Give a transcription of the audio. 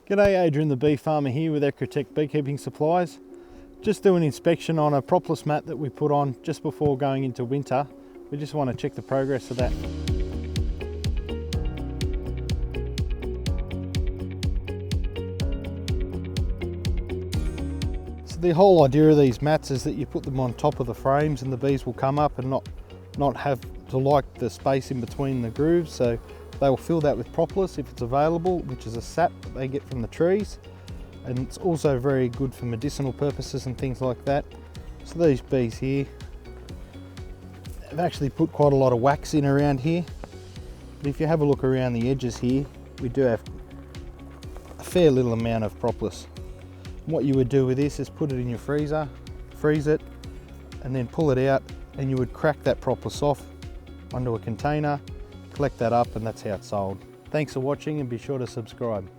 G'day, Adrian the Bee Farmer here with Ecrotek Beekeeping Supplies. Just doing an inspection on a Propolis mat that we put on just before going into winter. We just want to check the progress of that. So the whole idea of these mats is that you put them on top of the frames and the bees will come up and not have to like the space in between the grooves. So they will fill that with propolis if it's available, which is a sap that they get from the trees. And it's also very good for medicinal purposes and things like that. So these bees here have actually put quite a lot of wax in around here. But if you have a look around the edges here, we do have a fair little amount of propolis. And what you would do with this is put it in your freezer, freeze it, and then pull it out, and you would crack that propolis off onto a container, collect that up, and that's how it's sold. Thanks for watching and be sure to subscribe.